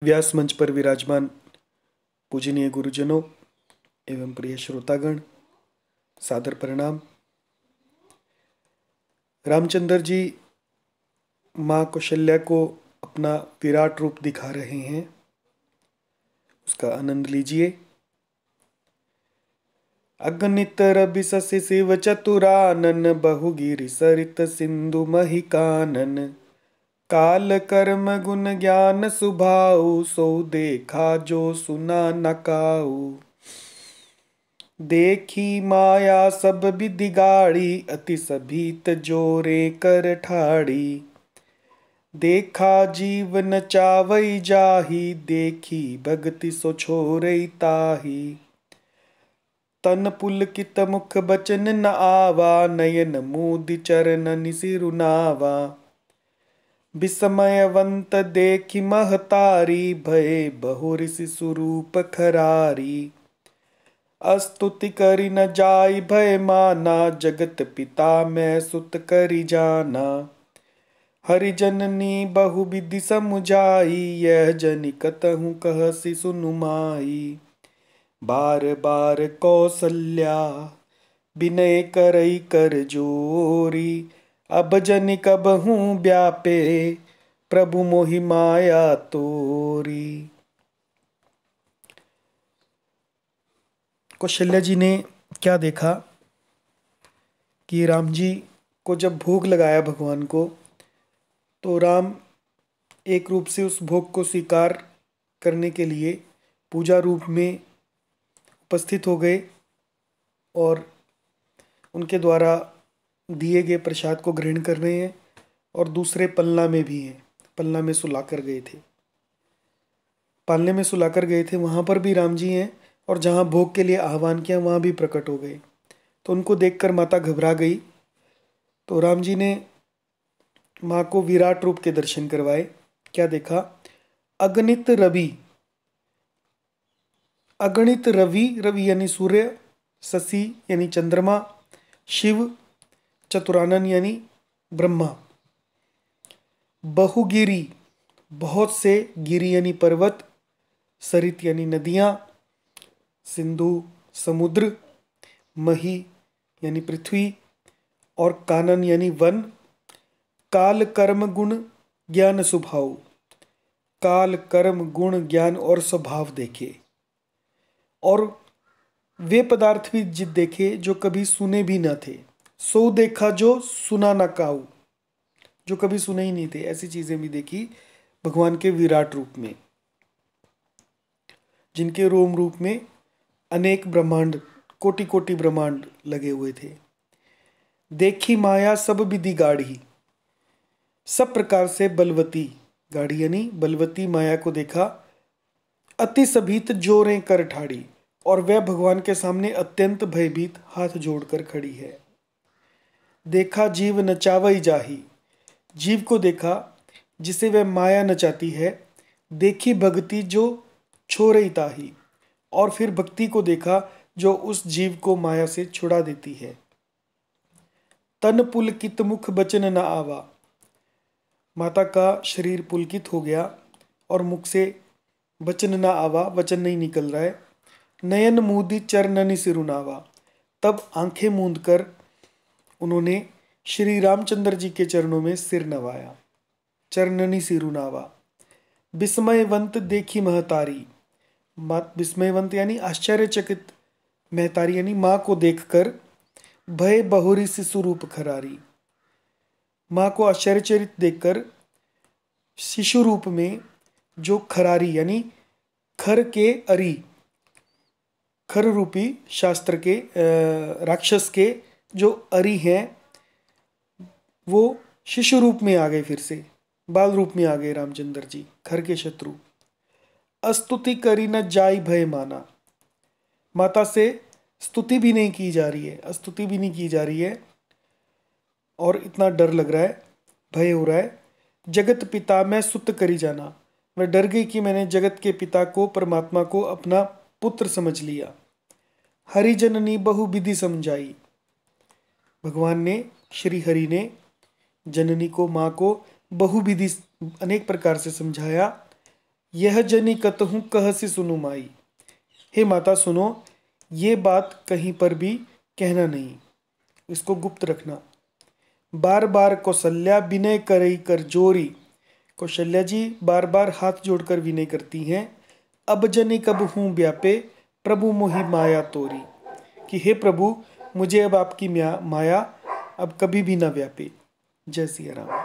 व्यास मंच पर विराजमान पूजनीय गुरुजनों एवं प्रिय श्रोतागण, सादर प्रणाम। रामचंद्र जी माँ कौशल्या को अपना विराट रूप दिखा रहे हैं, उसका आनंद लीजिए। अगणित रवि शशि शिव चतुरानन, बहुगिरि सरित सिंधु महिकानन। काल कर्म गुण ज्ञान सुभाऊ, सो देखा जो सुना न काऊ। देखी माया सब विधि गाड़ी, अति सभीत जोरे कर ठाड़ी। देखा जीव न चावई जाही, देखी भगति सो छोरई ताही। तन पुलकित मुख बचन न आवा, नयन मूदि चरणनि सिरुनावा। विस्मयवंत देखि महतारी, भये बहुरिसि सुरूप खरारी। स्तुति करि न जाय भय माना, जगत पिता मैं सुत करि जाना। हरिजननी बहु विधि समुझाई, यह जनि कतहु कहसि सुनु माई। बार बार कौसल्या विनय करई कर जोरी, अब जनि कबहु व्यापे प्रभु मोहि माया तोरी। कौशल्या जी ने क्या देखा कि राम जी को जब भोग लगाया भगवान को, तो राम एक रूप से उस भोग को स्वीकार करने के लिए पूजा रूप में उपस्थित हो गए और उनके द्वारा दिए गए प्रसाद को ग्रहण कर रहे हैं। और दूसरे पलना में भी हैं, पलना में सुलाकर गए थे, पालने में सुलाकर गए थे, वहाँ पर भी राम जी हैं। और जहाँ भोग के लिए आह्वान किया वहाँ भी प्रकट हो गए। तो उनको देखकर माता घबरा गई। तो राम जी ने माँ को विराट रूप के दर्शन करवाए। क्या देखा? अगणित रवि, अगणित रवि, रवि यानी सूर्य, शशि यानी चंद्रमा, शिव चतुरानन यानी ब्रह्मा, बहुगिरी बहुत से, गिरी यानी पर्वत, सरित यानी नदियाँ, सिंधु समुद्र, मही यानी पृथ्वी और कानन यानी वन। काल कर्म गुण ज्ञान स्वभाव, काल कर्म गुण ज्ञान और स्वभाव देखे। और वे पदार्थ भी देखे जो कभी सुने भी न थे। सो देखा जो सुना न काऊ, जो कभी सुने ही नहीं थे, ऐसी चीजें भी देखी भगवान के विराट रूप में, जिनके रोम रूप में अनेक ब्रह्मांड, कोटि कोटि ब्रह्मांड लगे हुए थे। देखी माया सब विधि गाढ़ी, सब प्रकार से बलवती, गाढ़ी यानी बलवती माया को देखा। अति सभीत जोरें कर ठाड़ी, और वह भगवान के सामने अत्यंत भयभीत हाथ जोड़कर खड़ी है। देखा जीव नचावई जाही, जीव को देखा जिसे वह माया नचाती है। देखी भक्ति जो छोरई ताही, और फिर भक्ति को देखा जो उस जीव को माया से छुड़ा देती है। तन पुलकित मुख बचन न आवा, माता का शरीर पुलकित हो गया और मुख से वचन न आवा, वचन नहीं निकल रहा है। नयन मूदी चरणनि सिरुनावा, तब आंखें मूंद कर उन्होंने श्री रामचंद्र जी के चरणों में सिर नवाया। चरणनि सिरुनावा। विस्मयवंत देखी महतारी, विस्मयवंत यानी आश्चर्यचकित, महतारी यानी माँ को देखकर भय बहुरी शिशु रूप खरारी, माँ को आश्चर्यचकित देखकर शिशु रूप में जो खरारी यानी खर के अरी, खर रूपी शास्त्र के राक्षस के जो अरी हैं, वो शिशु रूप में आ गए, फिर से बाल रूप में आ गए रामचंद्र जी, खर के शत्रु। स्तुति करी न जाय भय माना, माता से स्तुति भी नहीं की जा रही है, स्तुति भी नहीं की जा रही है और इतना डर लग रहा है, भय हो रहा है। जगत पिता मैं सुत करी जाना, मैं डर गई कि मैंने जगत के पिता को, परमात्मा को अपना पुत्र समझ लिया। हरिजननी बहु विधि समझाई, भगवान ने, श्री हरि ने जननी को, माँ को बहुविधि, अनेक प्रकार से समझाया। यह जनी कतहूँ कहसी सुनु माई। हे माता सुनो, ये बात कहीं पर भी कहना नहीं, इसको गुप्त रखना। बार बार कौशल्या विनय करई कर जोरी। कौशल्या जी बार बार हाथ जोड़कर विनय करती हैं। अब जनी कब हूँ व्यापे, प्रभु मोहि माया तोरी। कि हे प्रभु, मुझे अब आपकी माया अब कभी भी ना व्यापे। जय सिया राम।